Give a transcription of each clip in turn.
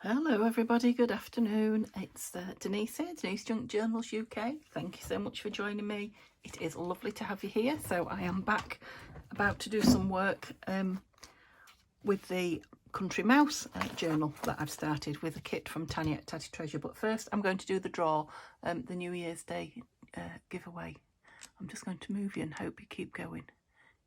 Hello everybody, good afternoon. It's Denise here, Denise Junk Journals UK. Thank you so much for joining me. It is lovely to have you here. So I am back about to do some work with the Country Mouse journal that I've started with a kit from Tanya at Tatty Treasure. But first I'm going to do the draw, the New Year's Day giveaway. I'm just going to move you and hope you keep going.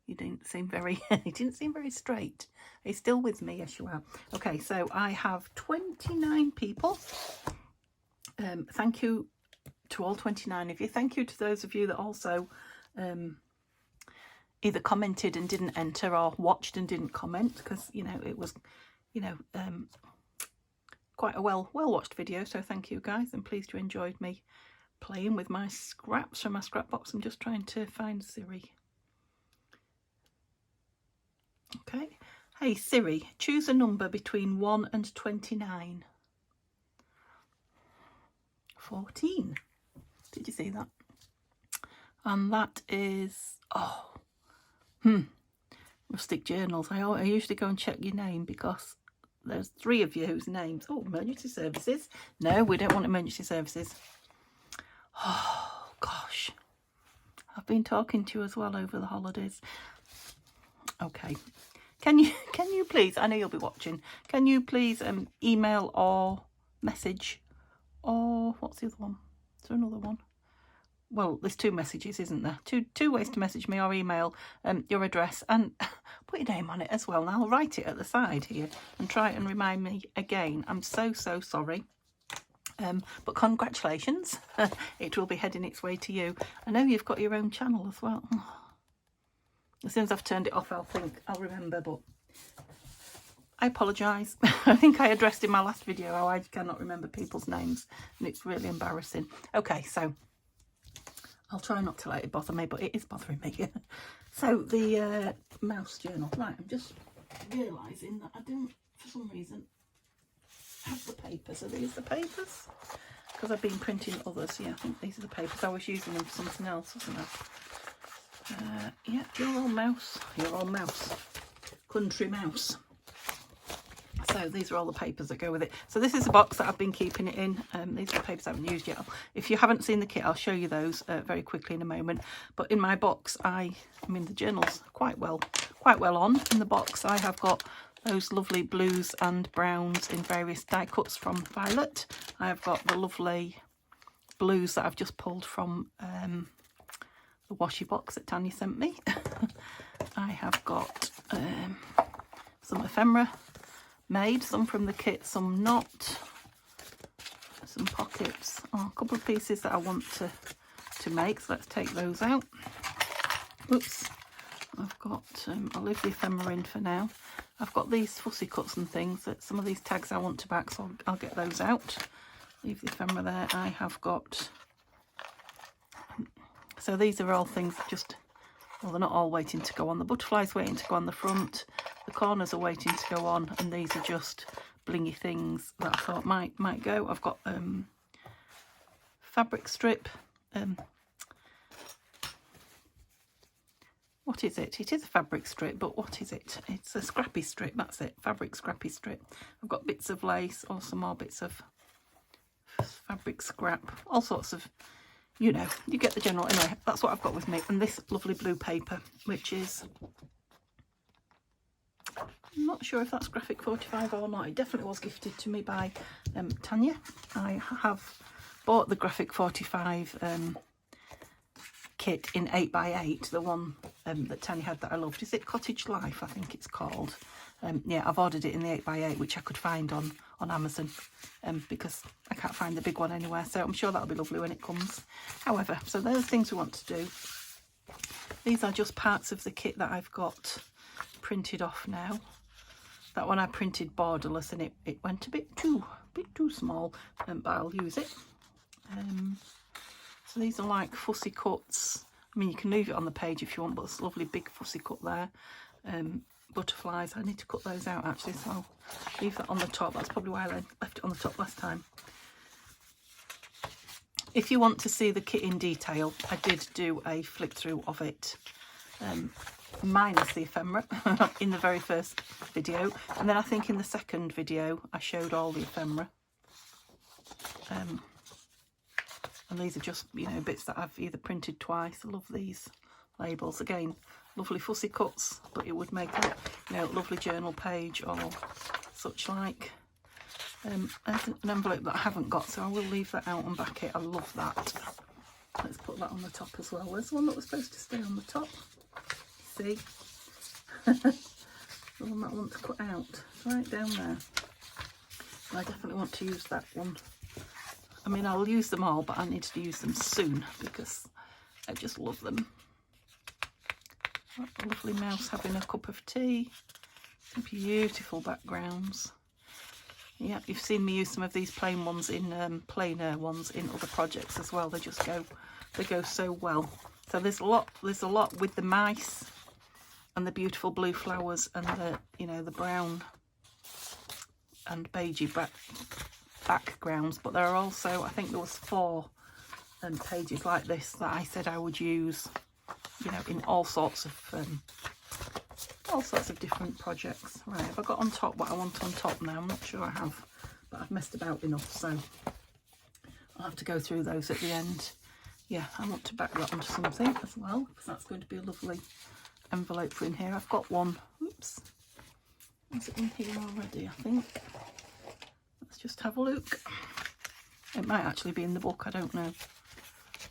You didn't seem very, you didn't seem very straight. Are you still with me? Yes, you are. Okay, so I have 29 people. Thank you to all 29 of you. Thank you to those of you that also either commented and didn't enter or watched and didn't comment, because, you know, it was, you know, quite a well watched video. So thank you guys. I'm pleased you enjoyed me playing with my scraps from my scrap box. I'm just trying to find Siri. Okay. Hey Siri, choose a number between 1 and 29. 14. Did you see that? And that is, Rustic Journals. I usually go and check your name because there's 3 of you whose names. Oh, emergency services. No, we don't want emergency services. Oh, gosh. I've been talking to you as well over the holidays. Okay. Can you please, I know you'll be watching, can you please email or message, or what's the other one? Is there another one? Well, there's 2 messages, isn't there? Two ways to message me, or email your address and put your name on it as well. And I'll write it at the side here and try and remind me again. I'm so sorry. But congratulations. It will be heading its way to you. I know you've got your own channel as well. As soon as I've turned it off, I'll remember, but I apologise. I think I addressed in my last video how I cannot remember people's names, and it's really embarrassing. Okay, so I'll try not to let it bother me, but it is bothering me. So the mouse journal. Right, I'm just realising that I don't, for some reason, have the papers. Are these the papers? Because I've been printing others. Yeah, I think these are the papers. I was using them for something else, wasn't I? Yeah, your old mouse, Country Mouse. So these are all the papers that go with it. So this is the box that I've been keeping it in. These are the papers I haven't used yet. If you haven't seen the kit, I'll show you those very quickly in a moment. But in my box, I mean the journal's quite well on. In the box, I have got those lovely blues and browns in various die cuts from Violet. I have got the lovely blues that I've just pulled from the washi box that Tanya sent me. I have got some ephemera made, some from the kit, some not, some pockets, a couple of pieces that I want to make, so let's take those out. Oops, I've got, I'll leave the ephemera in for now. I've got these fussy cuts and things, that some of these tags I want to back, so I'll get those out. Leave the ephemera there. I have got, so these are all things that just, well, they're not all waiting to go on. The butterfly's waiting to go on the front, the corners are waiting to go on, and these are just blingy things that I thought might go. I've got fabric strip. What is it? It is a fabric strip, but what is it? It's a scrappy strip, that's it, fabric scrappy strip. I've got bits of lace, or some more bits of fabric scrap, all sorts of, you know, you get the general. Anyway, that's what I've got with me. And this lovely blue paper, which is, I'm not sure if that's graphic 45 or not. It definitely was gifted to me by Tanya. I have bought the graphic 45 kit in 8x8, the one that Tanya had that I loved. Is it Cottage Life, I think it's called? Yeah, I've ordered it in the 8x8, which I could find on Amazon, because I can't find the big one anywhere, so I'm sure that'll be lovely when it comes. However, so those things we want to do. These are just parts of the kit that I've got printed off now. That one I printed borderless, and it went a bit too small, but I'll use it. So these are like fussy cuts. I mean, you can leave it on the page if you want, but there's a lovely big fussy cut there. Butterflies, I need to cut those out actually, so I'll leave that on the top. That's probably why I left it on the top last time. If you want to see the kit in detail, I did do a flick through of it minus the ephemera in the very first video, and then I think in the second video I showed all the ephemera. And these are just, you know, bits that I've either printed twice. I love these labels. Again, lovely fussy cuts, but it would make a, you know, lovely journal page or such like. There's an envelope that I haven't got, so I will leave that out and back it. I love that. Let's put that on the top as well. There's one that was supposed to stay on the top. See? The one that I want to cut out. It's right down there. I definitely want to use that one. I mean, I'll use them all, but I need to use them soon because I just love them. A lovely mouse having a cup of tea. Some beautiful backgrounds. Yeah, you've seen me use some of these plain ones in plainer ones in other projects as well. They just go so well. So there's a lot with the mice and the beautiful blue flowers and the, you know, the brown and beigey backgrounds, but there are also, I think there was 4 pages like this that I said I would use, you know, in all sorts of different projects. Right, have I got on top what I want on top now? I'm not sure I have, but I've messed about enough, so I'll have to go through those at the end. Yeah, I want to back that onto something as well, because that's going to be a lovely envelope for in here. I've got one. Oops, is it in here already? I think. Let's just have a look. It might actually be in the book, I don't know. I'm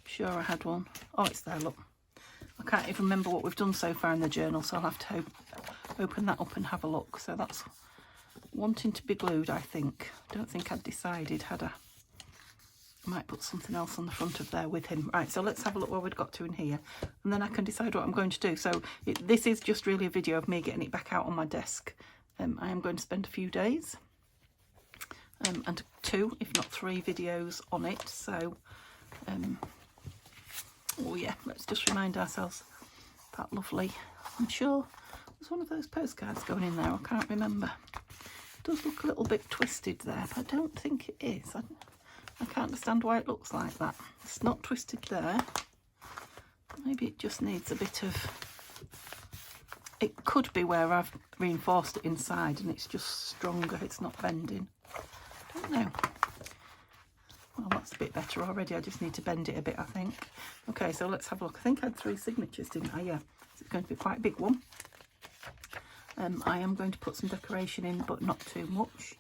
sure I had one. Oh, it's there, look. I can't even remember what we've done so far in the journal, so I'll have to open that up and have a look. So that's wanting to be glued, I think. Don't think I'd decided, had I? I might put something else on the front of there with him. Right, so let's have a look where we've got to in here, and then I can decide what I'm going to do. So this is just really a video of me getting it back out on my desk. I am going to spend a few days, and 2, if not 3 videos on it. So oh yeah, let's just remind ourselves that lovely, I'm sure there's one of those postcards going in there, I can't remember. It does look a little bit twisted there, but I don't think it is. I can't understand why it looks like that. It's not twisted there. Maybe it just needs a bit of, it could be where I've reinforced it inside and it's just stronger, it's not bending. I don't know. Well, that's a bit better already. I just need to bend it a bit, I think. Okay, so let's have a look. I think I had 3 signatures, didn't I? Yeah. It's going to be quite a big one. I am going to put some decoration in, but not too much.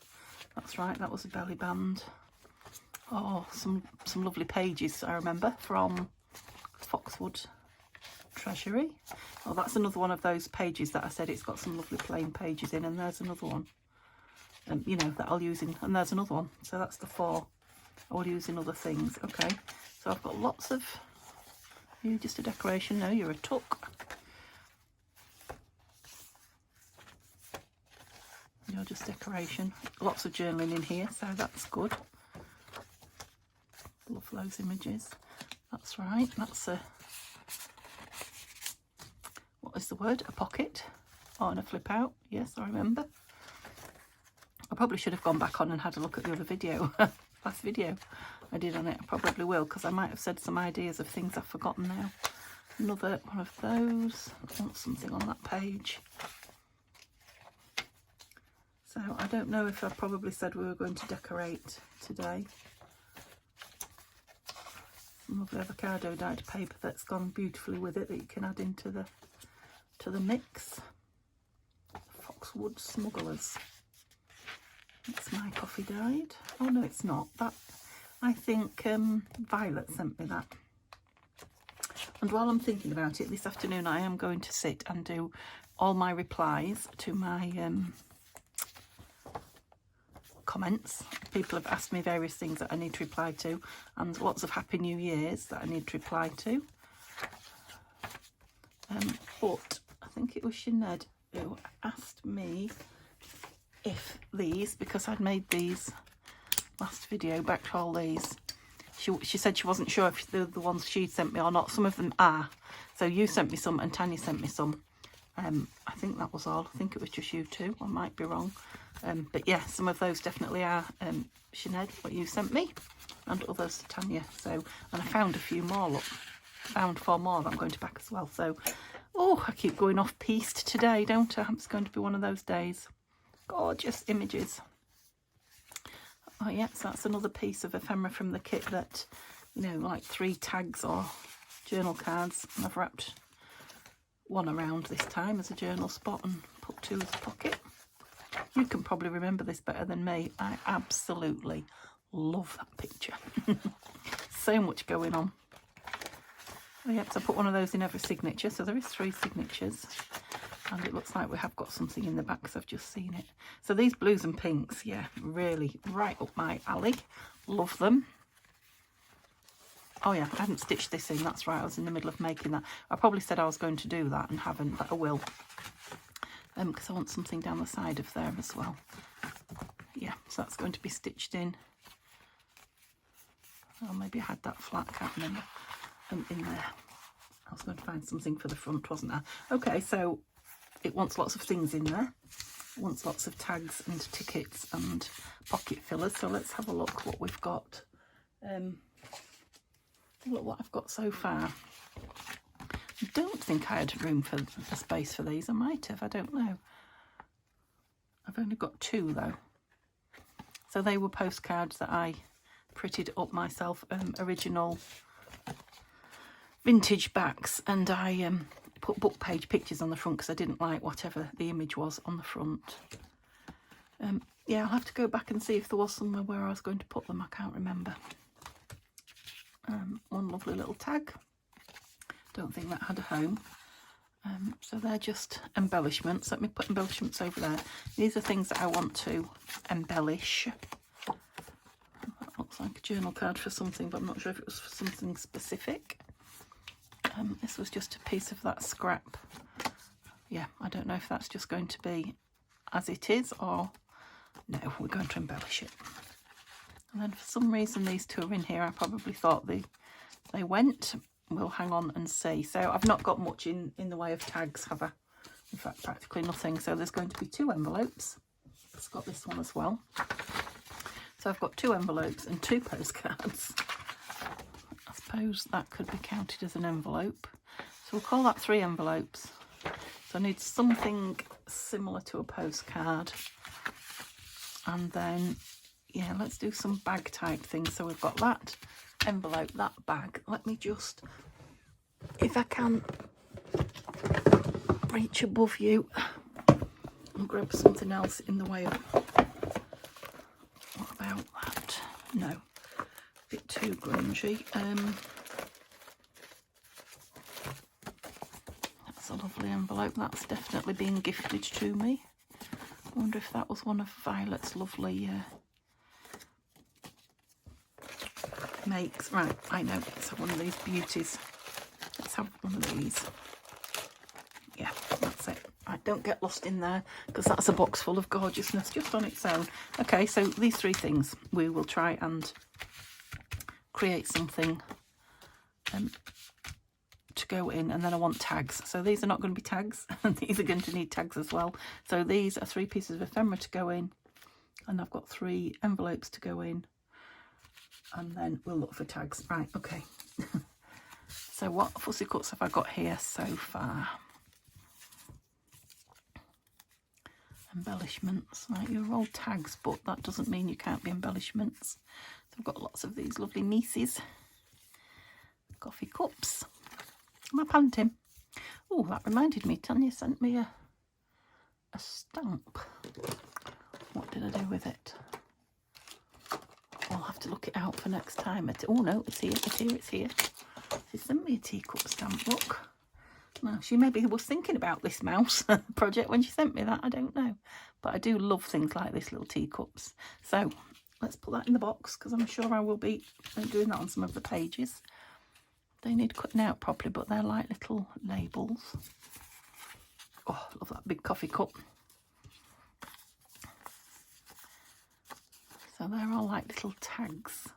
That's right, that was a belly band. Oh, some lovely pages, I remember, from Foxwood Treasury. Oh, that's another one of those pages that I said it's got some lovely plain pages in, and there's another one. You know, that I'll use in, and there's another one. So that's the 4. I will use in other things. Okay, so I've got lots of, you're just a decoration. No, you're a tuck. You're just decoration. Lots of journaling in here, so that's good. Love those images. That's right, that's a, what is the word? A pocket. Oh, and a flip out. Yes, I remember. I probably should have gone back on and had a look at the other video. Last video I did on it. I probably will, because I might have said some ideas of things I've forgotten now. Another one of those. I want something on that page. So I don't know if I probably said we were going to decorate today. Some lovely avocado dyed paper that's gone beautifully with it that you can add into the mix. Foxwood Smugglers. That's my coffee dyed. Oh no, it's not. That, I think Violet sent me that. And while I'm thinking about it, this afternoon I am going to sit and do all my replies to my comments. People have asked me various things that I need to reply to, and lots of Happy New Year's that I need to reply to. But I think it was Sinead who asked me if these, because I'd made these last video, back to all these, she said she wasn't sure if they're the ones she'd sent me or not. Some of them are. So you sent me some and Tanya sent me some. I think that was all. I think it was just you 2. I might be wrong. But yeah, some of those definitely are Sinead, what you sent me, and others to Tanya. So, and I found a few more, look. Found 4 more that I'm going to back as well. So Oh, I keep going off piste today, don't I? It's going to be one of those days. Gorgeous images. Oh yes, that's another piece of ephemera from the kit that, you know, like 3 tags or journal cards. And I've wrapped one around this time as a journal spot and put 2 as a pocket. You can probably remember this better than me. I absolutely love that picture. So much going on. Oh, yep, so I put one of those in every signature. So there is 3 signatures. And it looks like we have got something in the back because I've just seen it. So these blues and pinks, yeah, really right up my alley. Love them. Oh yeah, I haven't stitched this in. That's right, I was in the middle of making that. I probably said I was going to do that and haven't, but I will. Because I want something down the side of there as well. Yeah, so that's going to be stitched in. Oh, maybe I had that flat, I can't remember. In there. I was going to find something for the front, wasn't I? Okay, so it wants lots of things in there. It wants lots of tags and tickets and pocket fillers. So let's have a look what we've got. Look what I've got so far. I don't think I had room for a space for these. I might have, I don't know. I've only got 2 though. So they were postcards that I printed up myself, original vintage backs, and I put book page pictures on the front because I didn't like whatever the image was on the front. Yeah, I'll have to go back and see if there was somewhere where I was going to put them. I can't remember. One lovely little tag. Don't think that had a home. So they're just embellishments. Let me put embellishments over there. These are things that I want to embellish. That looks like a journal card for something, but I'm not sure if it was for something specific. This was just a piece of that scrap. Yeah, I don't know if that's just going to be as it is or no, we're going to embellish it. And then for some reason these 2 are in here. I probably thought they went. We'll hang on and see. So I've not got much in the way of tags, have I? In fact, practically nothing. So there's going to be 2 envelopes. It's got this one as well. So I've got 2 envelopes and 2 postcards. I suppose that could be counted as an envelope. So we'll call that 3 envelopes. So I need something similar to a postcard. And then, yeah, let's do some bag type things. So we've got that envelope, that bag. Let me just, if I can reach above you and grab something else in the way of, what about that? No, a bit too grungy. That's a lovely envelope. That's definitely been gifted to me. I wonder if that was one of Violet's lovely makes. Right, I know. Let's have one of these beauties. Let's have one of these. Yeah, that's it. Right, don't get lost in there because that's a box full of gorgeousness just on its own. Okay, so these 3 things we will try and create something to go in, and then I want tags. So these are not going to be tags, and these are going to need tags as well. So these are 3 pieces of ephemera to go in, and I've got 3 envelopes to go in, and then we'll look for tags. Right, okay. So what fussy cuts have I got here so far? Embellishments. Right, you're all tags, but that doesn't mean you can't be embellishments. So I've got lots of these lovely Mises. Coffee cups. My panting. Oh, that reminded me. Tanya sent me a stamp. What did I do with it? I'll have to look it out for next time. Oh no, it's here, it's here, it's here. She sent me a teacup stamp, look. Now, she maybe was thinking about this mouse project when she sent me that, I don't know. But I do love things like this, little teacups. So, let's put that in the box, because I'm sure I will be doing that on some of the pages. They need cutting out properly, but they're like little labels. Oh, I love that big coffee cup. So they're all like little tags.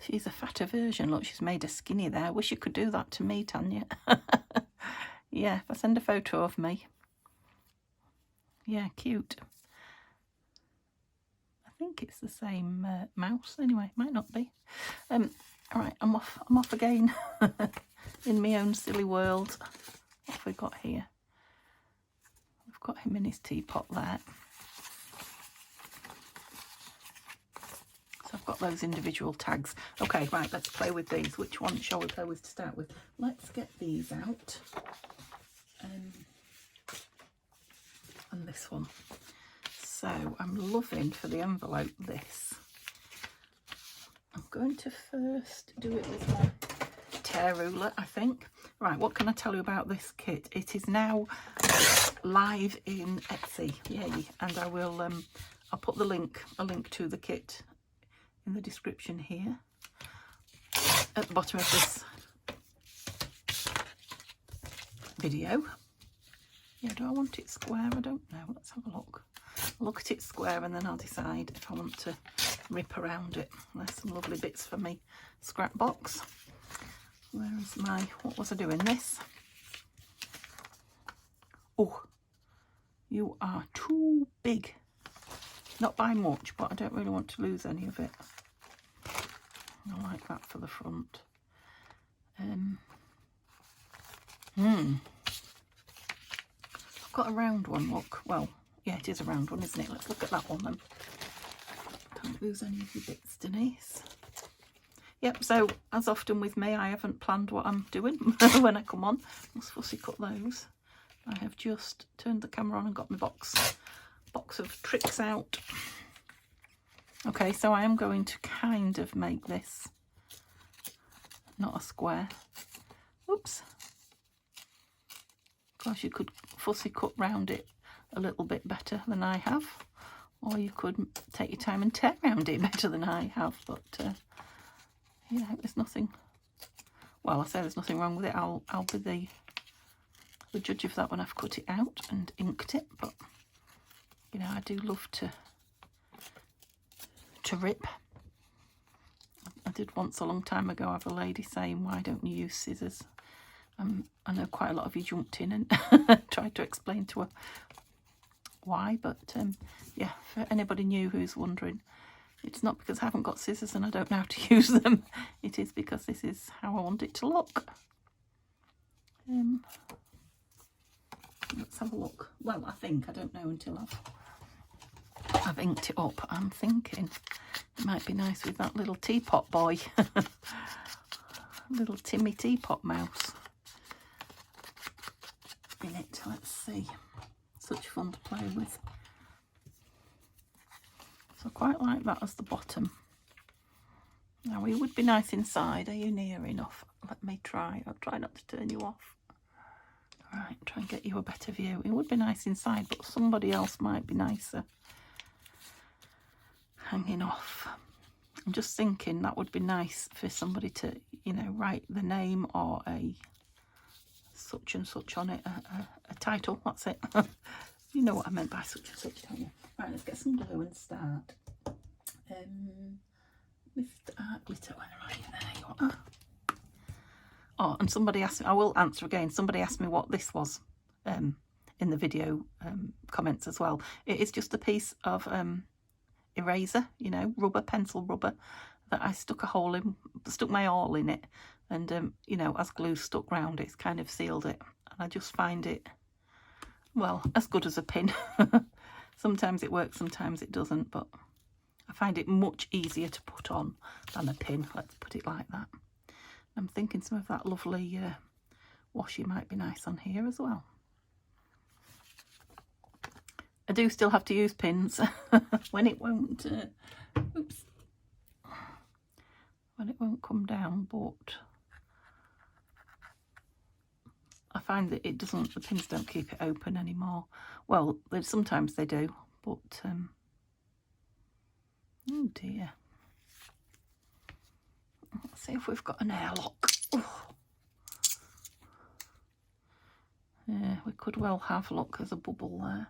She's a fatter version. Look, she's made her skinny there. Wish you could do that to me, Tanya. Yeah, if I send a photo of me. Yeah, cute. I think it's the same mouse. Anyway, might not be. All right, I'm off again. in my own silly world. What have we got here? We've got him in his teapot there. So I've got those individual tags. Okay, right, let's play with these. Which one shall we play with to start with? Let's get these out. And this one. So I'm loving for the envelope this. I'm going to first do it with my tear ruler, I think. Right, what can I tell you about this kit? It is now live in Etsy, yay! And I will, I'll put a link to the kit in the description here at the bottom of this video. Yeah, do I want it square? I don't know. Let's have a look. I'll look at it square and then I'll decide if I want to rip around it. There's some lovely bits for me scrap box. Where is my, what was I doing? This. Oh, you are too big. Not by much, but I don't really want to lose any of it. I like that for the front. I've got a round one, look. Well, yeah, it is a round one, isn't it? Let's look at that one then. Don't lose any of your bits, Denise. Yep, so as often with me, I haven't planned what I'm doing when I come on. Let's fussy cut those. I have just turned the camera on and got my box of tricks out. Okay, so I am going to kind of make this not a square. Oops. Of course, you could fussy cut round it a little bit better than I have, or you could take your time and tear round it better than I have, but yeah, there's nothing, well, I say there's nothing wrong with it. I'll be the judge of that when I've cut it out and inked it, but you know, I do love to rip. I did once a long time ago have a lady saying, why don't you use scissors? I know quite a lot of you jumped in and tried to explain to her why, but yeah, for anybody new who's wondering, it's not because I haven't got scissors and I don't know how to use them. It is because this is how I want it to look. Let's have a look. Well, I don't know until I've inked it up. I'm thinking it might be nice with that little teapot boy. Little Timmy teapot mouse in it. Let's see. Such fun to play with. So I quite like that as the bottom. Now it would be nice inside. Are you near enough? Let me try. I'll try not to turn you off. Alright, try and get you a better view. It would be nice inside, but somebody else might be nicer hanging off. I'm just thinking that would be nice for somebody to, you know, write the name or a such and such on it, a title, that's it. You know what I meant by such and such, don't you? Right, let's get some glue and start. Mr. Art Glitter, right, there you are. Oh, and somebody asked me, I will answer again, somebody asked me what this was in the video comments as well. It is just a piece of eraser, you know, rubber, pencil rubber, that I stuck a hole in, stuck my awl in it, and you know, as glue stuck round it, it's kind of sealed it. And I just find it, well, as good as a pin. Sometimes it works, sometimes it doesn't, but I find it much easier to put on than a pin, let's put it like that. I'm thinking some of that lovely washi might be nice on here as well. I do still have to use pins when it won't, oops, when it won't come down, but I find that it doesn't, the pins don't keep it open anymore. Well, sometimes they do, but oh dear. Let's see if we've got an airlock. Oh. Yeah, we could well have, look, there's a bubble there.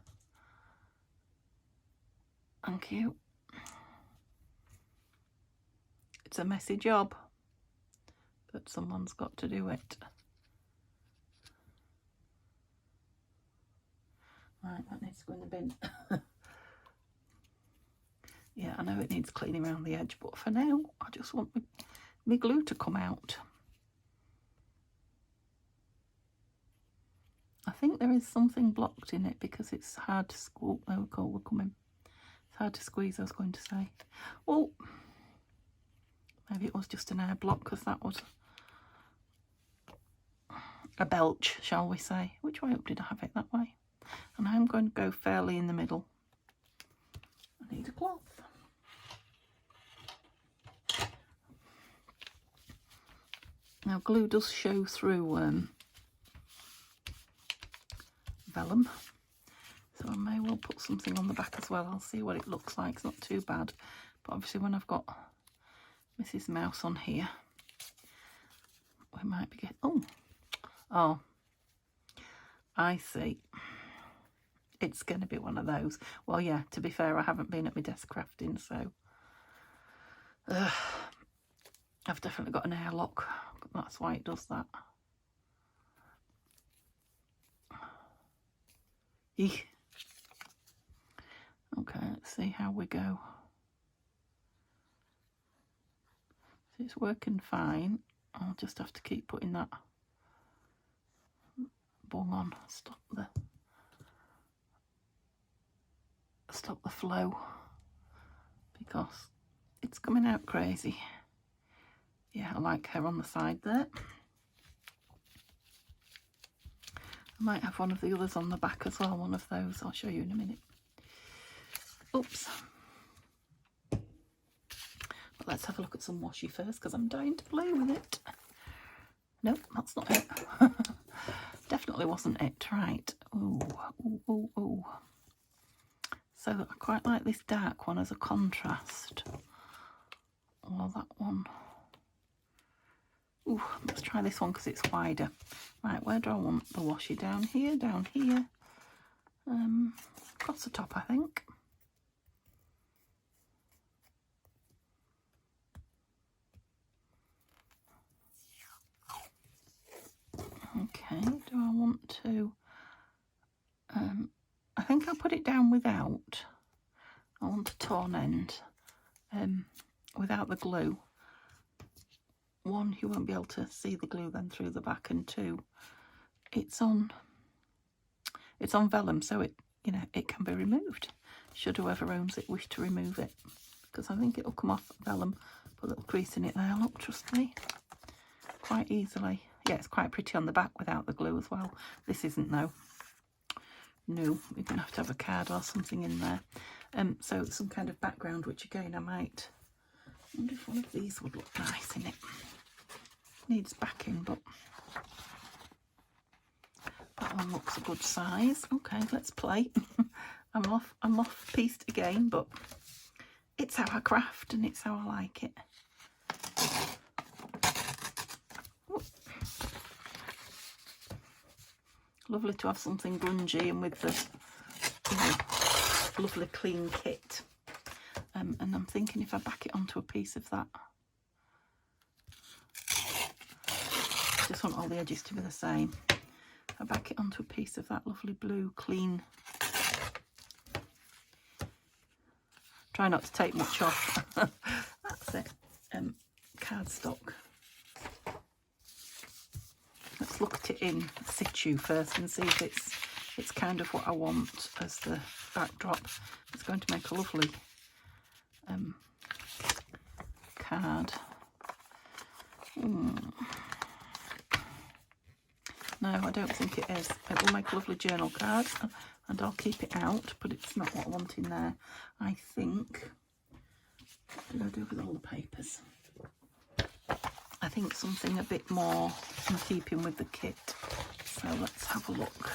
Thank you. It's a messy job, but someone's got to do it. Right, that needs to go in the bin. Yeah, I know it needs cleaning around the edge, but for now, I just want my glue to come out. think there is something blocked in it because it's hard to squeeze. Oh, cool, we're coming. It's hard to squeeze, I was going to say. Well, maybe it was just an air block because that was a belch, shall we say. Which way up did I have it? That way. And I'm going to go fairly in the middle. I need a cloth. Now glue does show through vellum, so I may well put something on the back as well. I'll see what it looks like. It's not too bad, but obviously when I've got Mrs. Mouse on here, we might be getting... Oh, I see. It's going to be one of those. Well, yeah, to be fair, I haven't been at my desk crafting, so I've definitely got an airlock. That's why it does that. Eek. Okay, let's see how we go. So it's working fine. I'll just have to keep putting that bung on. Stop the flow because it's coming out crazy. Yeah, I like her on the side there. I might have one of the others on the back as well, one of those. I'll show you in a minute. Oops. But let's have a look at some washi first because I'm dying to play with it. Nope, that's not it. Definitely wasn't it. Right. Ooh, ooh, ooh, ooh. So I quite like this dark one as a contrast. Well, that one. Ooh, let's try this one because it's wider. Right, where do I want the washi? Down here, across the top, I think. Okay, do I want to... I think I'll put it down without. I want a torn end without the glue. One, you won't be able to see the glue then through the back, and two, it's on vellum, so it can be removed should whoever owns it wish to remove it, because I think it'll come off vellum. Put a little crease in it there, look, trust me, quite easily. Yeah, it's quite pretty on the back without the glue as well. This isn't though. No, you're gonna have to have a card or something in there. So some kind of background, which again I might wonder if one of these would look nice in it. Needs backing, but that one looks a good size. Okay, let's play. I'm off pieced again, but it's how I craft and it's how I like it. Ooh. Lovely to have something grungy and with the lovely clean kit. And I'm thinking if I back it onto a piece of that, I just want all the edges to be the same. I back it onto a piece of that lovely blue clean. Try not to take much off. That's it. Cardstock. Let's look at it in situ first and see if it's kind of what I want as the backdrop. It's going to make a lovely card. No, I don't think it is. It will make a lovely journal card and I'll keep it out, but it's not what I want in there. I think, what did I do with all the papers? I think something a bit more in keeping with the kit. So let's have a look.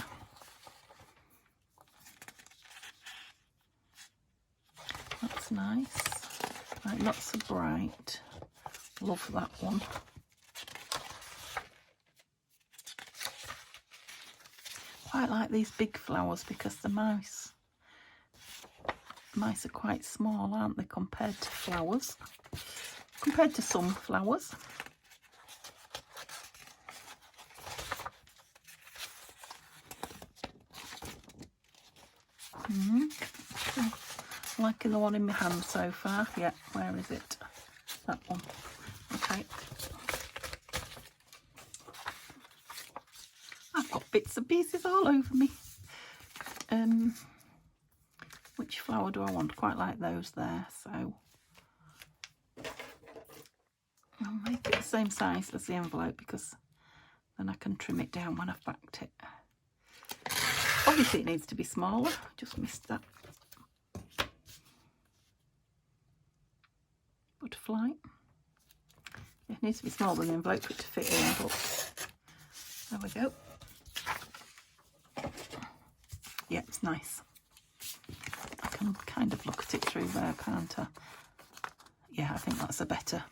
That's nice. Right, not so bright. Love that one. Quite like these big flowers because the mice are quite small, aren't they, compared to flowers, compared to some flowers. Liking the one in my hand so far. Yeah, where is it? That one. Okay. got bits and pieces all over me. Which flower do I want? Quite like those there, so I'll make it the same size as the envelope because then I can trim it down when I've backed it. Obviously it needs to be smaller, just missed that. Butterfly. It needs to be smaller than the envelope for it to fit in, but there we go. Yeah, it's nice. I can kind of look at it through there, can't I? Yeah, I think that's a better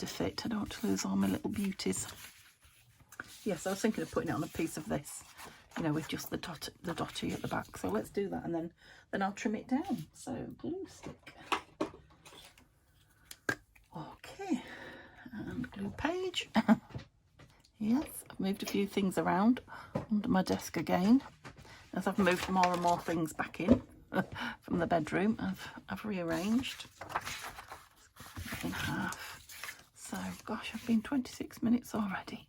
fit. I don't want to lose all my little beauties. Yes, I was thinking of putting it on a piece of this, you know, with just the dotty at the back. So let's do that, and then I'll trim it down. So glue stick. Okay, and glue page. Yes, I've moved a few things around under my desk again. As I've moved more and more things back in from the bedroom, I've rearranged in half. So, gosh, I've been 26 minutes already.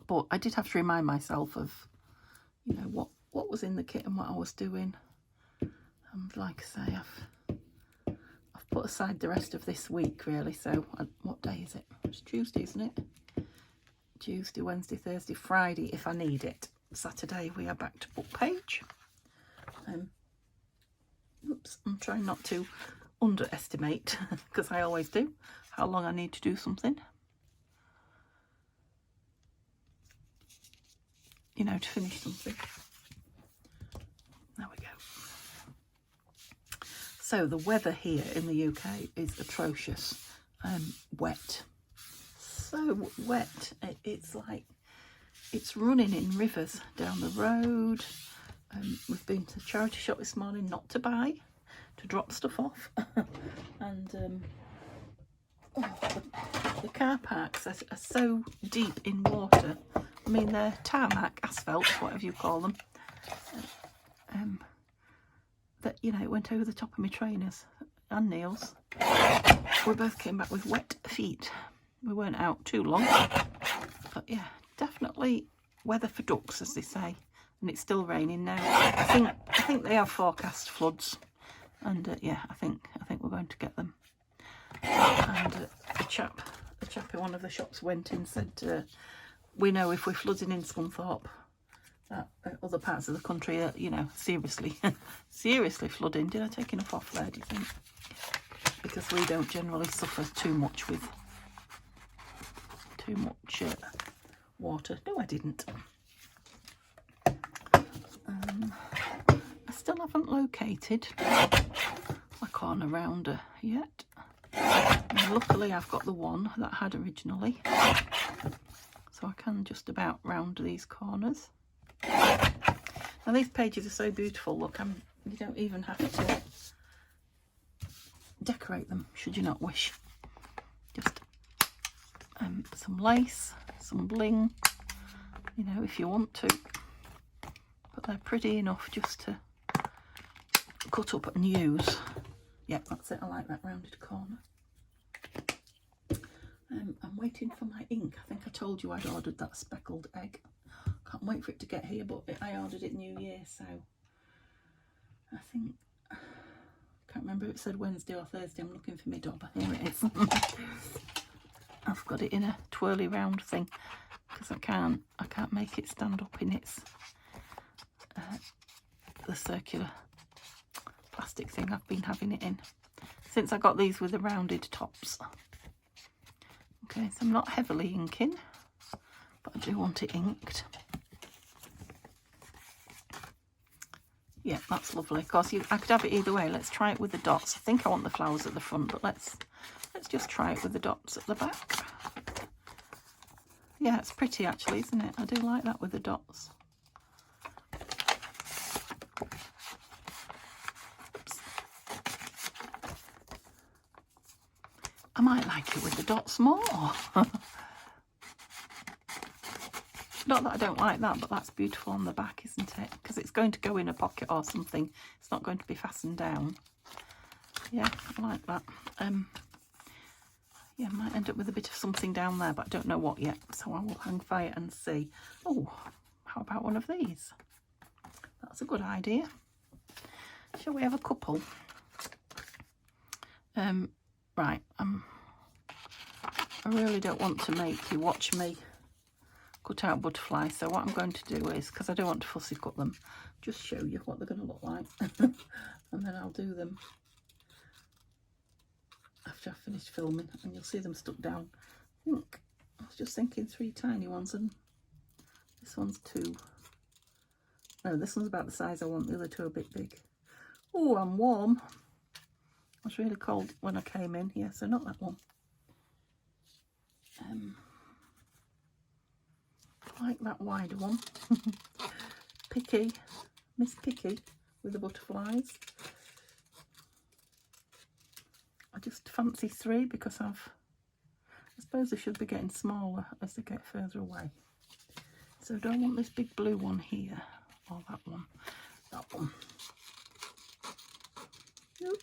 But I did have to remind myself of, you know, what was in the kit and what I was doing. And like I say, I've put aside the rest of this week, really. So, what day is it? It's Tuesday, isn't it? Tuesday, Wednesday, Thursday, Friday, if I need it. Saturday we are back to book page. Oops, I'm trying not to underestimate, because I always do, how long I need to do something. You know, to finish something. There we go. So the weather here in the UK is atrocious. Wet. So wet. It's like it's running in rivers down the road. We've been to the charity shop this morning, not to buy, to drop stuff off. And the car parks are so deep in water. I mean, they're tarmac, asphalt, whatever you call them. That, you know, it went over the top of my trainers and Neil's. We both came back with wet feet. We weren't out too long, but yeah, definitely weather for ducks, as they say. And it's still raining now. I think they have forecast floods, and yeah, I think we're going to get them. And a chap in one of the shops went in and said, we know if we're flooding in Scunthorpe, that other parts of the country are, you know, seriously flooding. Did I take enough off there, do you think? Because we don't generally suffer too much with water. No, I didn't. I still haven't located my corner rounder yet. And luckily I've got the one that I had originally, so I can just about round these corners. Now these pages are so beautiful, look, you don't even have to decorate them should you not wish. Just some lace, some bling, you know, if you want to, but they're pretty enough just to cut up and use. Yep, that's it. I like that rounded corner. I'm waiting for my ink. I think I told you I'd ordered that speckled egg. Can't wait for it to get here, but I ordered it New Year, so I think, can't remember if it said Wednesday or Thursday. I'm looking for my dauber. Here it is. I've got it in a twirly round thing because I can't make it stand up in its the circular plastic thing I've been having it in since I got these with the rounded tops. Okay, so I'm not heavily inking, but I do want it inked. Yeah, that's lovely. Of course, I could have it either way. Let's try it with the dots. I think I want the flowers at the front, but let's just try it with the dots at the back. Yeah, it's pretty actually, isn't it? I do like that with the dots. I might like it with the dots more. Not that I don't like that, but that's beautiful on the back, isn't it? Because it's going to go in a pocket or something. It's not going to be fastened down. Yeah, I like that. Yeah, I might end up with a bit of something down there, but I don't know what yet. So I will hang fire and see. Oh, how about one of these? That's a good idea. Shall we have a couple? Right. I really don't want to make you watch me cut out butterflies. So what I'm going to do is, because I don't want to fussy cut them, just show you what they're going to look like. And then I'll do them after I've finished filming, and you'll see them stuck down. I was just thinking 3 tiny ones, and this one's 2. No, this one's about the size I want. The other 2 are a bit big. Oh, I'm warm. It was really cold when I came in. Yeah, so not that one. I like that wider one. Picky, Miss Picky with the butterflies. I just fancy 3 because I suppose they should be getting smaller as they get further away. So do I want this big blue one here or that one? That one. Nope.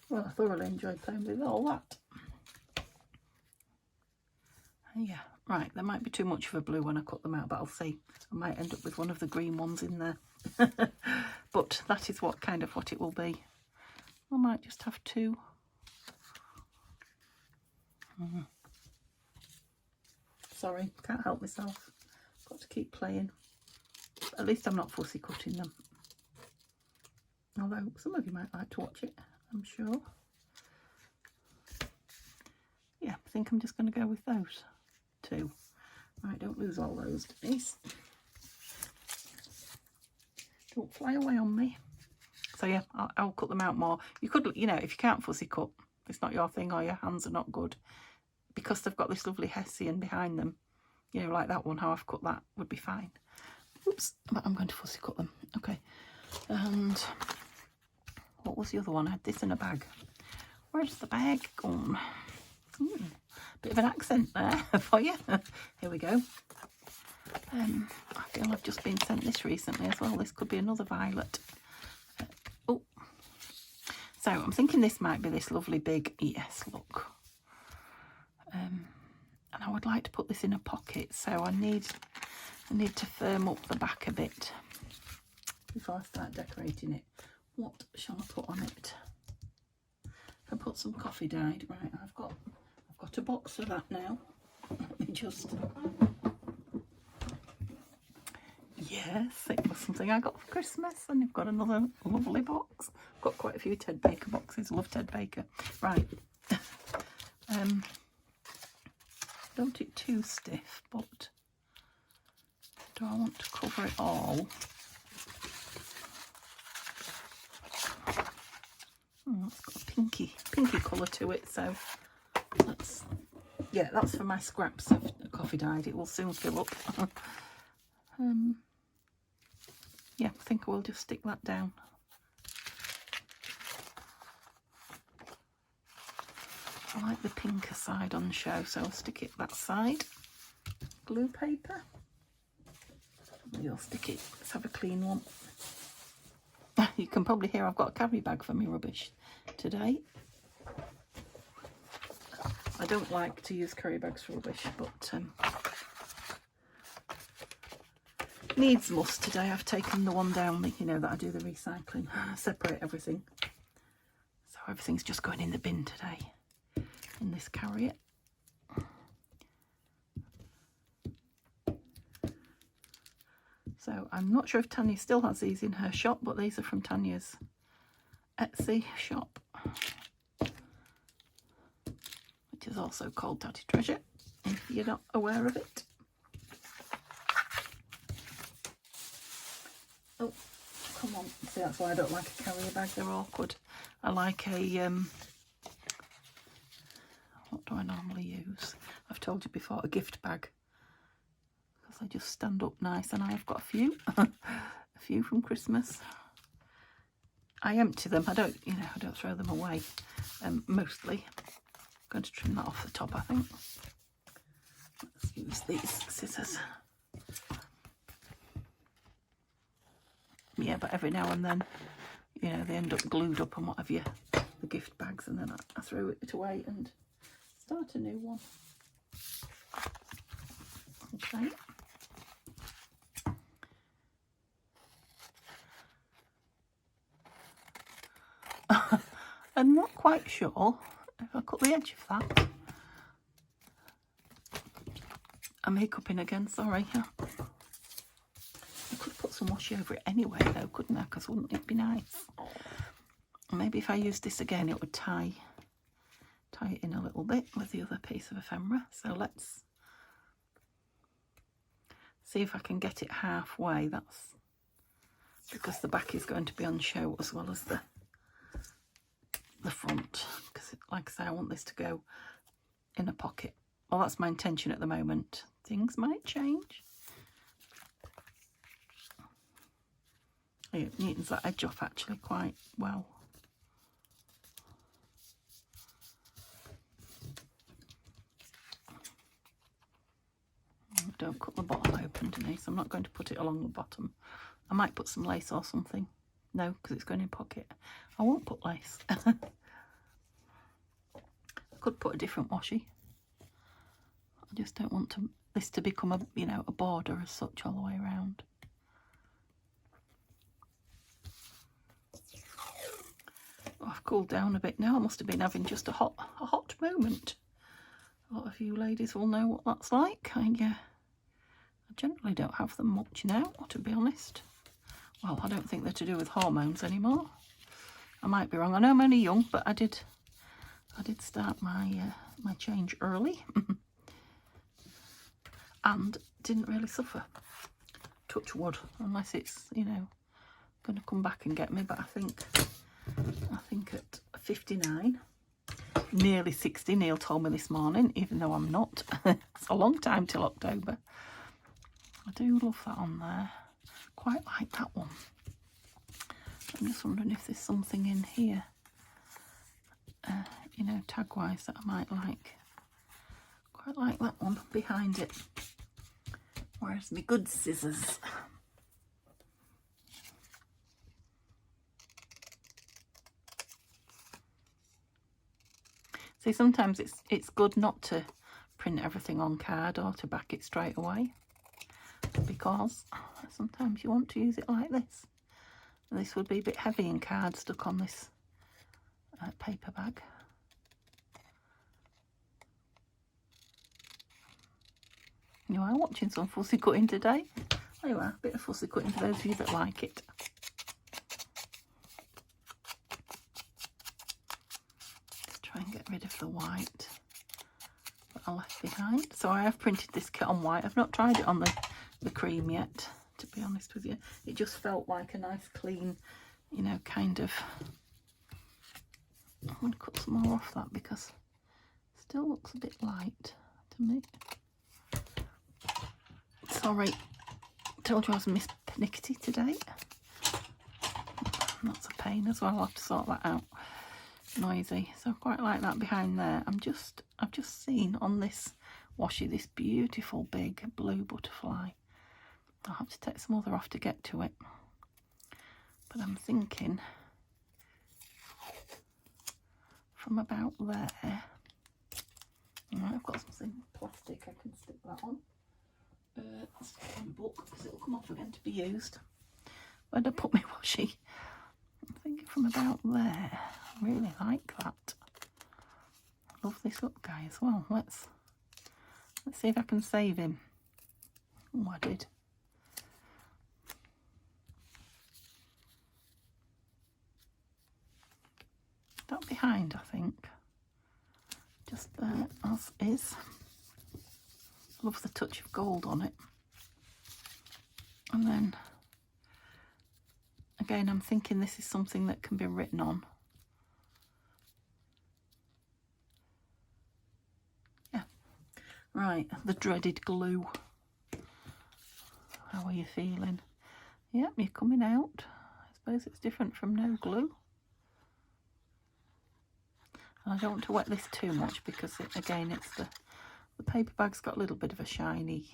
Well, I thoroughly enjoyed playing with all that. Yeah, right, there might be too much of a blue when I cut them out, but I'll see. I might end up with one of the green ones in there. But that is what it will be. I might just have 2. Sorry, can't help myself. Got to keep playing. At least I'm not fussy cutting them. Although some of you might like to watch it, I'm sure. Yeah, I think I'm just going to go with those 2. Right, don't lose all those, Denise. Don't fly away on me. So yeah, I'll cut them out more. You could, you know, if you can't fussy cut, it's not your thing or your hands are not good, because they've got this lovely hessian behind them, you know, like that one, how I've cut that would be fine. Oops, but I'm going to fussy cut them. Okay, and what was the other one? I had this in a bag. Where's the bag gone? Bit of an accent there for you. Here we go. I feel I've just been sent this recently as well. This could be another violet. Oh, so I'm thinking this might be this lovely big, yes, look. And I would like to put this in a pocket, so I need to firm up the back a bit before I start decorating it. What shall I put on it? I put some coffee dyed. Right, I've got a box of that now. Let me just... Yes, it was something I got for Christmas, and I've got another lovely box. I've got quite a few Ted Baker boxes. Love Ted Baker. Right. Don't want it too stiff, but do I want to cover it all? Oh, it's got a pinky colour to it, so that's for my scraps of coffee dyed. It will soon fill up. Yeah, I think I will just stick that down. I like the pinker side on show, so I'll stick it that side. Glue paper. Maybe I'll stick it. Let's have a clean one. You can probably hear I've got a carry bag for my rubbish today. I don't like to use carry bags for rubbish, but needs must today. I've taken the one down, you know, that I do the recycling, separate everything. So everything's just going in the bin today, in this carrier. So I'm not sure if Tanya still has these in her shop, but these are from Tanya's Etsy shop, which is also called Daddy Treasure, if you're not aware of it. Oh, come on. See, that's why I don't like a carrier bag. They're awkward. I like a, what do I normally use? I've told you before, a gift bag. Because they just stand up nice, and I've got a few. A few from Christmas. I empty them. I don't throw them away. Mostly. I'm going to trim that off the top, I think. Let's use these scissors. Yeah, but every now and then, you know, they end up glued up and what have you. the gift bags, and then I throw it away and start a new one. Okay. I'm not quite sure if I cut the edge of that. I'm hiccuping again, sorry. I could put some washi over it anyway though, couldn't I? Because wouldn't it be nice? Maybe if I used this again it would tie it in a little bit with the other piece of ephemera. So let's see if I can get it halfway. That's because the back is going to be on show as well as the front, because like I say, I want this to go in a pocket. Well, that's my intention at the moment. Things might change. It neatens that edge off actually quite well. Don't cut the bottom open, Denise. I'm not going to put it along the bottom. I might put some lace or something. No, because it's going in pocket. I won't put lace. I could put a different washi. I just don't want this to become a border as such all the way around. Oh, I've cooled down a bit now. I must have been having just a hot moment. A lot of you ladies will know what that's like. I generally don't have them much now, to be honest. Well, I don't think they're to do with hormones anymore. I might be wrong. I know I'm only young, but I did start my change early and didn't really suffer. Touch wood, unless it's going to come back and get me. But I think at 59, nearly 60, Neil told me this morning, even though I'm not. It's a long time till October. I do love that on there. Quite like that one. I'm just wondering if there's something in here, tag wise, that I might like. Quite like that one behind it. Where's my good scissors? See, sometimes it's good not to print everything on card or to back it straight away, because sometimes you want to use it like this. And this would be a bit heavy in card stuck on this paper bag. You are watching some fussy cutting today. There you are, a bit of fussy cutting for those of you that like it. Just try and get rid of the white that I left behind. So I have printed this kit on white. I've not tried it on the cream yet, to be honest with you. It just felt like a nice clean, kind of... I'm going to cut some more off that because it still looks a bit light to me. Sorry, told you I was Miss Panickety today. That's a pain as well. I'll have to sort that out. Noisy. So I quite like that behind there. I've just seen on this washi this beautiful big blue butterfly. I'll have to take some other off to get to it. But I'm thinking from about there. Right, I've got something plastic I can stick that on. That's on the book because it'll come off again to be used. Where'd I put my washi? I'm thinking from about there. I really like that. I love this up guy as well. Let's see if I can save him. Oh, I did. That behind, I think. Just there as is. Love the touch of gold on it. And then again, I'm thinking this is something that can be written on. Yeah. Right, the dreaded glue. How are you feeling? Yep, you're coming out. I suppose it's different from no glue. And I don't want to wet this too much because again, it's the paper bag's got a little bit of a shiny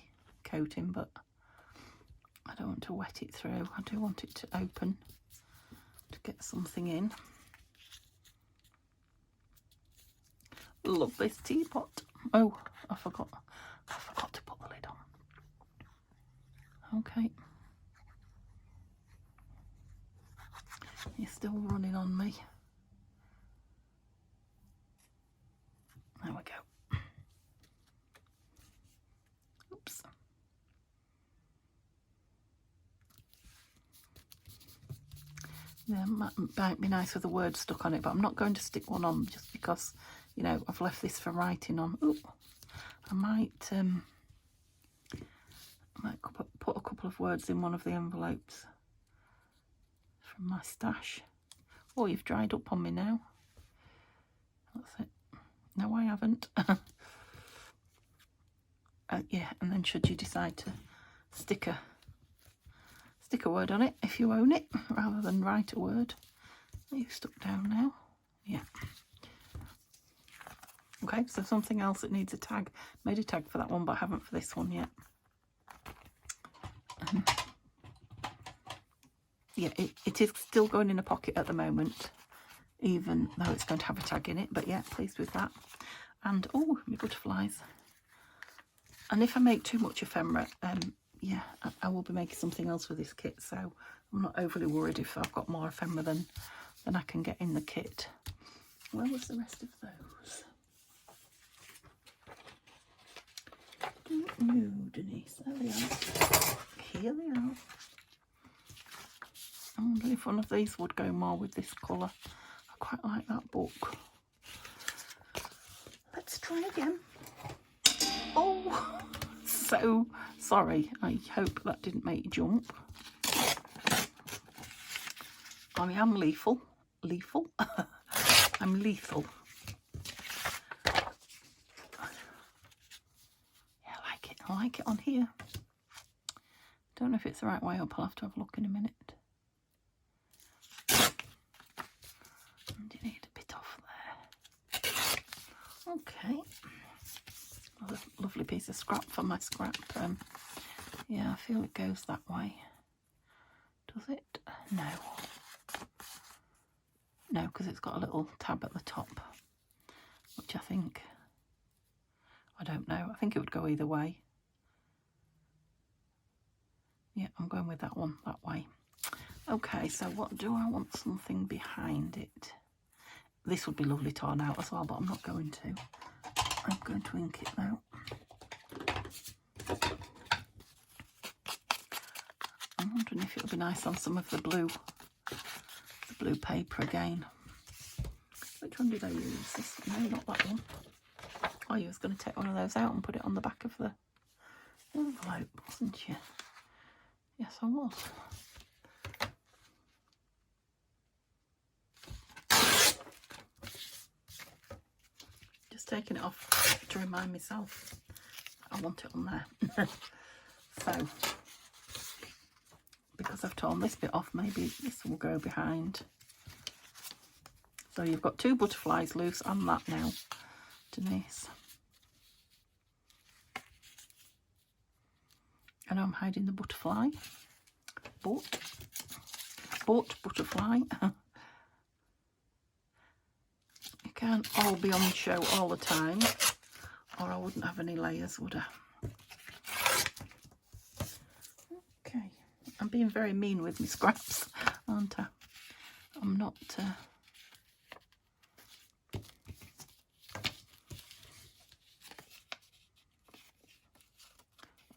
coating, but I don't want to wet it through. I do want it to open to get something in. Love this teapot. Oh, I forgot to put the lid on. Okay. You're still running on me. There we go. Oops. Yeah, might be nice with the word stuck on it, but I'm not going to stick one on just because, you know, I've left this for writing on. Ooh, I might put a couple of words in one of the envelopes from my stash. Oh, you've dried up on me now. That's it. No, I haven't. Yeah, and then should you decide to stick a word on it if you own it, rather than write a word. Are you stuck down now? Yeah. Okay, so something else that needs a tag. Made a tag for that one, but I haven't for this one yet. Yeah, it is still going in a pocket at the moment, even though it's going to have a tag in it. But yeah, pleased with that. And oh, my butterflies. And if I make too much ephemera, yeah, I will be making something else with this kit, so I'm not overly worried if I've got more ephemera than I can get in the kit. Where was the rest of those? Don't know, Denise. There they are. Here they are. I wonder if one of these would go more with this colour. I quite like that book. Let's try again. Oh, so sorry. I hope that didn't make you jump. I am lethal. Lethal? I'm lethal. Yeah, I like it on here. Don't know if it's the right way up. I'll have to have a look in a minute. And you need a bit off there. Okay. Another lovely piece of scrap for my scrap. Yeah, I feel it goes that way. Does it? No. No, because it's got a little tab at the top, which I think, I don't know, I think it would go either way. Yeah, I'm going with that one, that way. Okay, so what do I want something behind it? This would be lovely torn out as well, but I'm not going to. I'm going to ink it now. I'm wondering if it would be nice on some of the blue paper again. Which one did I use? This, no, not that one. Oh, you was going to take one of those out and put it on the back of the envelope, wasn't you? Yes, I was. Just taking it off to remind myself I want it on there. So, because I've torn this bit off, maybe this will go behind. So you've got two butterflies loose on that now, Denise. I know I'm hiding the butterfly, but butterfly. You can't all be on show all the time, or I wouldn't have any layers, would I? Okay, I'm being very mean with my scraps, aren't I? I'm not...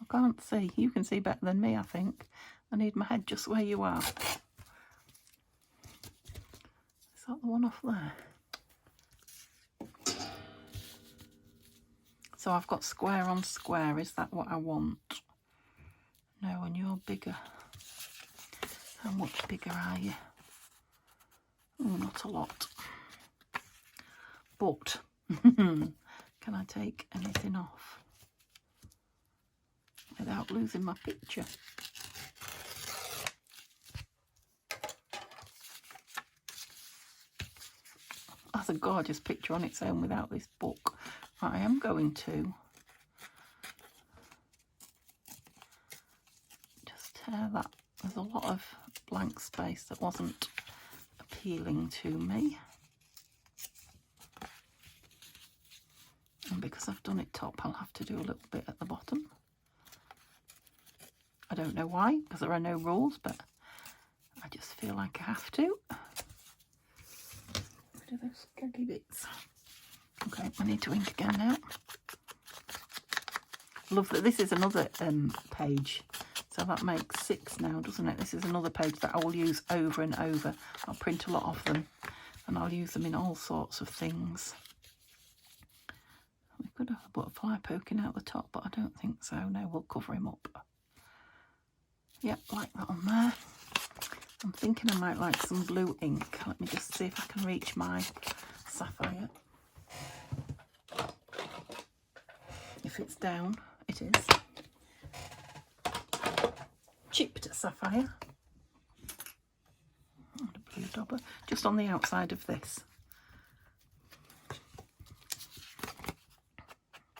I can't see. You can see better than me, I think. I need my head just where you are. Is that the one off there? So I've got square on square. Is that what I want? No, and you're bigger. How much bigger are you? Oh, not a lot. But can I take anything off without losing my picture? That's a gorgeous picture on its own without this book. Right, I am going to just tear that. There's a lot of blank space that wasn't appealing to me. And because I've done it top, I'll have to do a little bit at the bottom. I don't know why, because there are no rules, but I just feel like I have to. Rid of those scaggy bits. Okay, I need to ink again now. Love that this is another page, so that makes 6 now, doesn't it? This is another page that I will use over and over. I'll print a lot of them and I'll use them in all sorts of things. We could have a butterfly poking out the top, but I don't think so. No, we'll cover him up. Yep, like that on there. I'm thinking I might like some blue ink. Let me just see if I can reach my sapphire. If it's down, it is. Chipped sapphire. And a blue dauber. Just on the outside of this.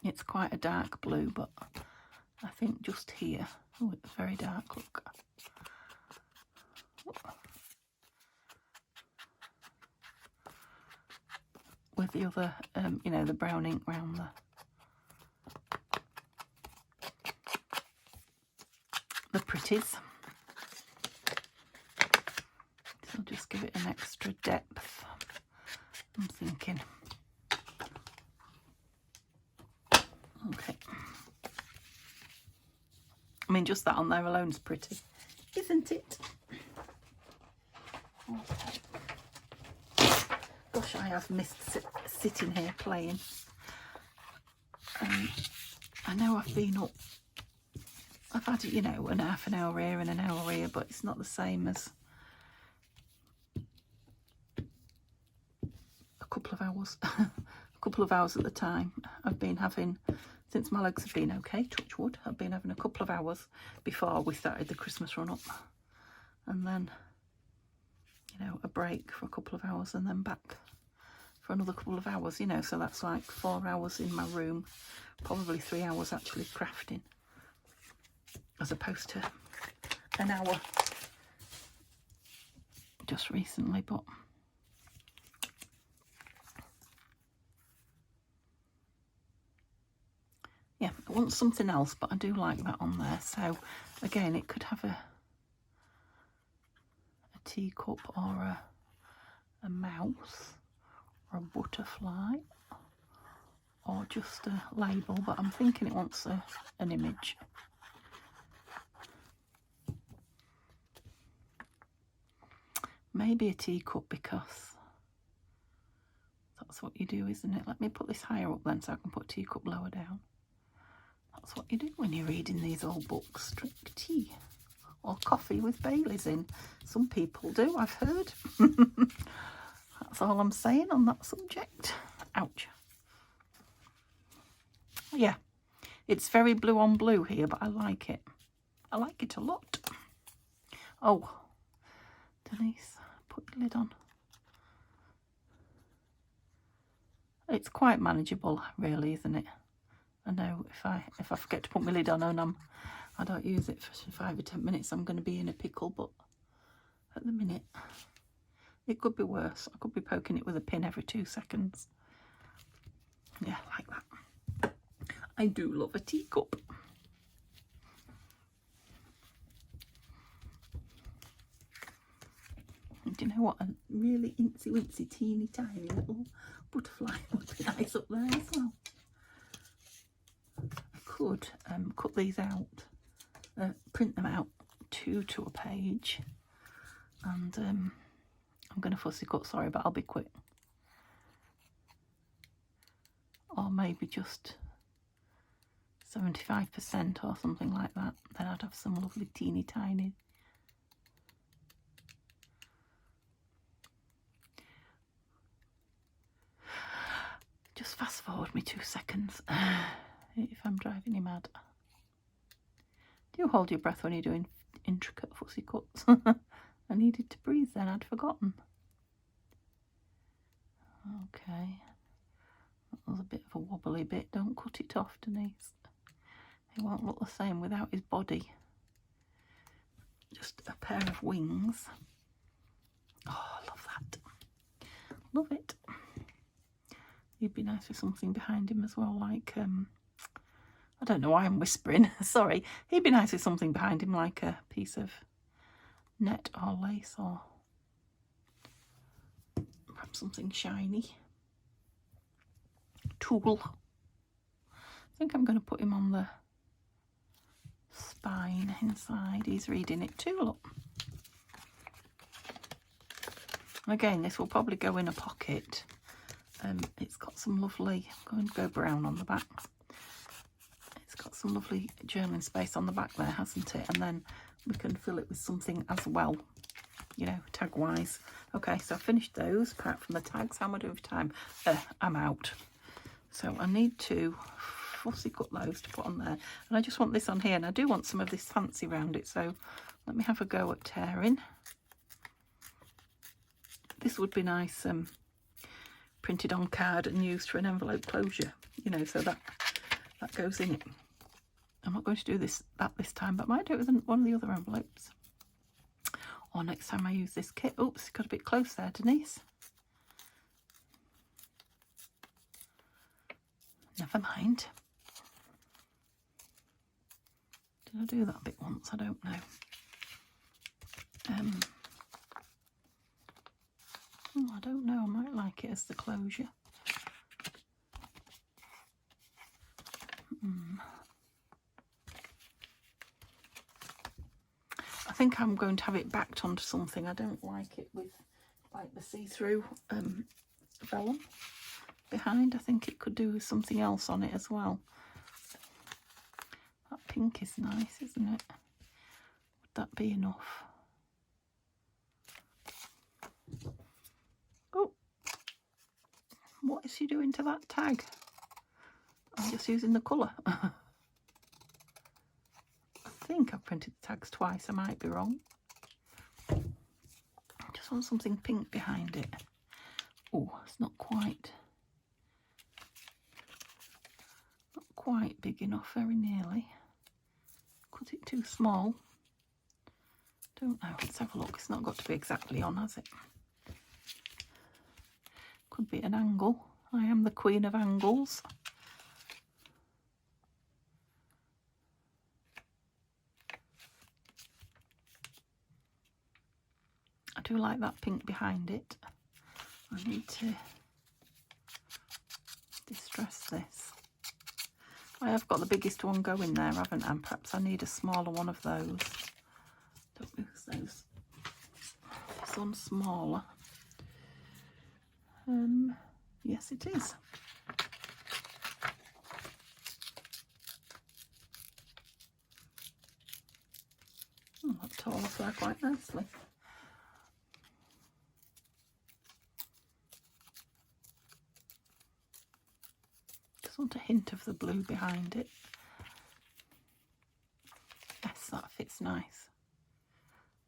It's quite a dark blue, but I think just here. Oh, it's very dark, look. With the other, you know, the brown ink round the pretties. So I'll just give it an extra depth, I'm thinking. Okay. I mean, just that on there alone is pretty, isn't it? Okay. Gosh, I have missed sitting here playing. I know I've been up, I've had, you know, an half an hour here and an hour here, but it's not the same as a couple of hours. A couple of hours at the time. I've been having, since my legs have been okay, touch wood, I've been having a couple of hours before we started the Christmas run up. And then, you know, a break for a couple of hours and then back for another couple of hours, you know, so that's like 4 hours in my room, probably 3 hours actually crafting, as opposed to an hour just recently. But yeah, I want something else, but I do like that on there. So again, it could have a teacup or a mouse or a butterfly or just a label, but I'm thinking it wants an image. Maybe a teacup, because that's what you do, isn't it? Let me put this higher up then so I can put teacup lower down. That's what you do when you're reading these old books. Drink tea or coffee with Baileys in. Some people do, I've heard. That's all I'm saying on that subject. Ouch. Yeah, it's very blue on blue here, but I like it. I like it a lot. Oh, Denise, put your lid on. It's quite manageable, really, isn't it? I know if I forget to put my lid on and I don't use it for 5 or 10 minutes, I'm going to be in a pickle. But at the minute, it could be worse. I could be poking it with a pin every 2 seconds. Yeah, like that. I do love a teacup. And do you know what? A really incy-wincy, teeny tiny little butterfly would be nice up there as well. I could cut these out, print them out two to a page, and I'm going to fussy cut, sorry, but I'll be quick. Or maybe just 75% or something like that. Then I'd have some lovely teeny tiny. Just fast forward me 2 seconds if I'm driving you mad. Do hold your breath when you're doing intricate fussy cuts. I needed to breathe then, I'd forgotten. Okay. That was a bit of a wobbly bit. Don't cut it off, Denise. It won't look the same without his body. Just a pair of wings. Oh, I love that. Love it. He'd be nice with something behind him as well, like, I don't know why I'm whispering, sorry. He'd be nice with something behind him, like a piece of net or lace, or perhaps something shiny. Tulle. I think I'm going to put him on the spine inside. He's reading it too, look. Again, this will probably go in a pocket. It's got some lovely, I'm going to go brown on the back. It's got some lovely journaling space on the back there, hasn't it? And then we can fill it with something as well, you know, tag wise. Okay, so I've finished those apart from the tags. How am I doing for time? I'm out. So I need to fussy cut those to put on there. And I just want this on here, and I do want some of this fancy around it. So let me have a go at tearing. This would be nice, printed on card and used for an envelope closure, you know, so that goes in it. I'm not going to do that this time, but I might do it with one of the other envelopes. Or next time I use this kit. Oops, got a bit close there, Denise. Never mind. Did I do that bit once? I don't know. I don't know. I might like it as the closure. I think I'm going to have it backed onto something. I don't like it with like the see-through vellum behind. I think it could do with something else on it as well. That pink is nice, isn't it? Would that be enough? Oh, what is she doing to that tag? I'm just using the colour. I think I've printed the tags twice. I might be wrong. I just want something pink behind it. Oh, it's not quite big enough, very nearly. Cut it too small. Don't know. Let's have a look. It's not got to be exactly on, has it? Could be an angle. I am the queen of angles. I do like that pink behind it. I need to distress this. I have got the biggest one going there, haven't I? And perhaps I need a smaller one of those. Don't lose those. This one's smaller. Yes, it is. Oh, that tore off there quite nicely. Just want a hint of the blue behind it. Yes, that fits nice.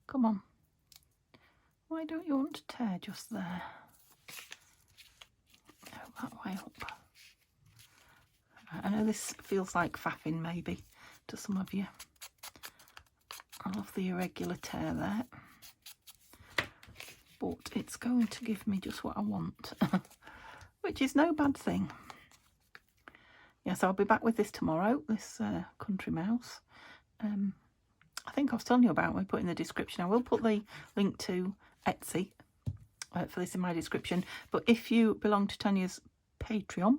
Come on. Why don't you want to tear just there? No, that way up. I know this feels like faffing maybe to some of you. I love the irregular tear there. But it's going to give me just what I want. Which is no bad thing. Yes, I'll be back with this tomorrow, this country mouse. I think I was telling you about when I put in the description. I will put the link to Etsy for this in my description. But if you belong to Tanya's Patreon,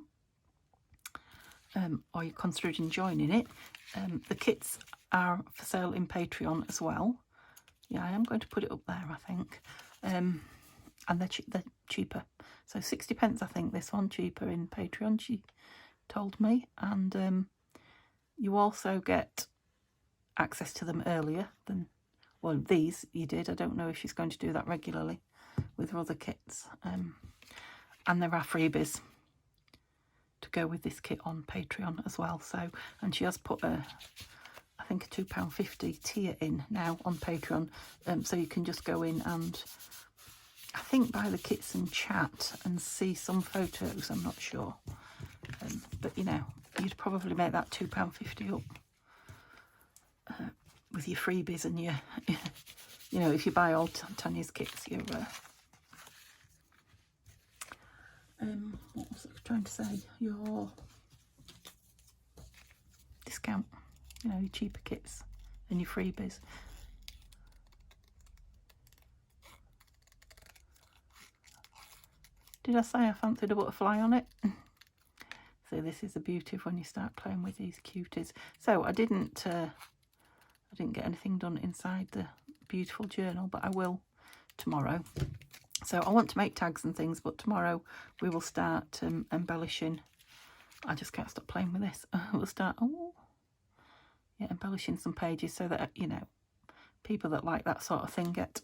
or you're considering joining it, the kits are for sale in Patreon as well. Yeah, I am going to put it up there, I think. And they're cheaper. So 60p, I think, this one, cheaper in Patreon, she told me. And you also get access to them earlier than, well, these you did. I don't know if she's going to do that regularly with her other kits. And there are freebies to go with this kit on Patreon as well. So, and she has put I think a £2.50 tier in now on Patreon, so you can just go in and I think buy the kits and chat and see some photos. I'm not sure, but you know, you'd probably make that £2.50 up with your freebies and your you know, if you buy all Tanya's kits, you're what was I trying to say? Your discount, you know, your cheaper kits and your freebies. Did I say I fancied a butterfly on it? So this is the beauty of when you start playing with these cuties. So I didn't get anything done inside the beautiful journal, but I will tomorrow. So I want to make tags and things, but tomorrow we will start embellishing. I just can't stop playing with this. We'll start embellishing some pages so that, you know, people that like that sort of thing get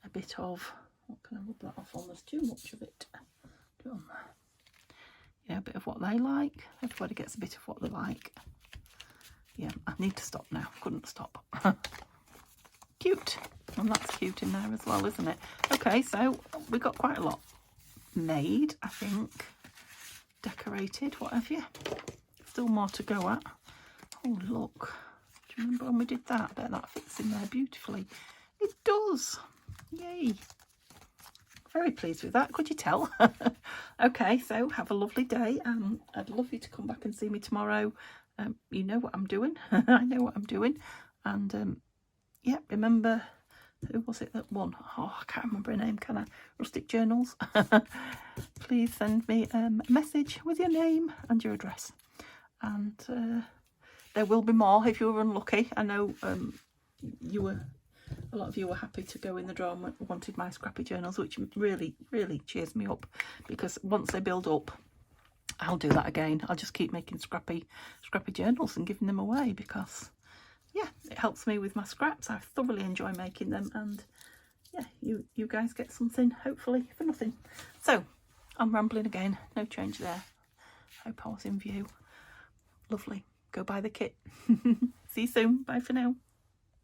a bit of, what can I rub that off on? There's too much of it. Yeah, a bit of what they like. Everybody gets a bit of what they like. Yeah, I need to stop now. Couldn't stop. Cute. And that's cute in there as well, isn't it? Okay, so we got quite a lot made, I think. Decorated, what have you? Still more to go at. Oh, look. Do you remember when we did that? I bet that fits in there beautifully. It does. Yay. Very pleased with that, could you tell? Okay, so have a lovely day. I'd love you to come back and see me tomorrow. You know what I'm doing. I know what I'm doing. And yeah, remember, who was it that won? Oh, I can't remember her name, can I? Rustic Journals. Please send me a message with your name and your address. And there will be more if you were unlucky. I know a lot of you were happy to go in the draw and wanted my scrappy journals, which really, really cheers me up, because once they build up, I'll do that again. I'll just keep making scrappy journals and giving them away, because yeah, it helps me with my scraps. I thoroughly enjoy making them, and yeah, you guys get something, hopefully, for nothing. So I'm rambling again, no change there. Hope I was in view. Lovely. Go buy the kit. See you soon. Bye for now.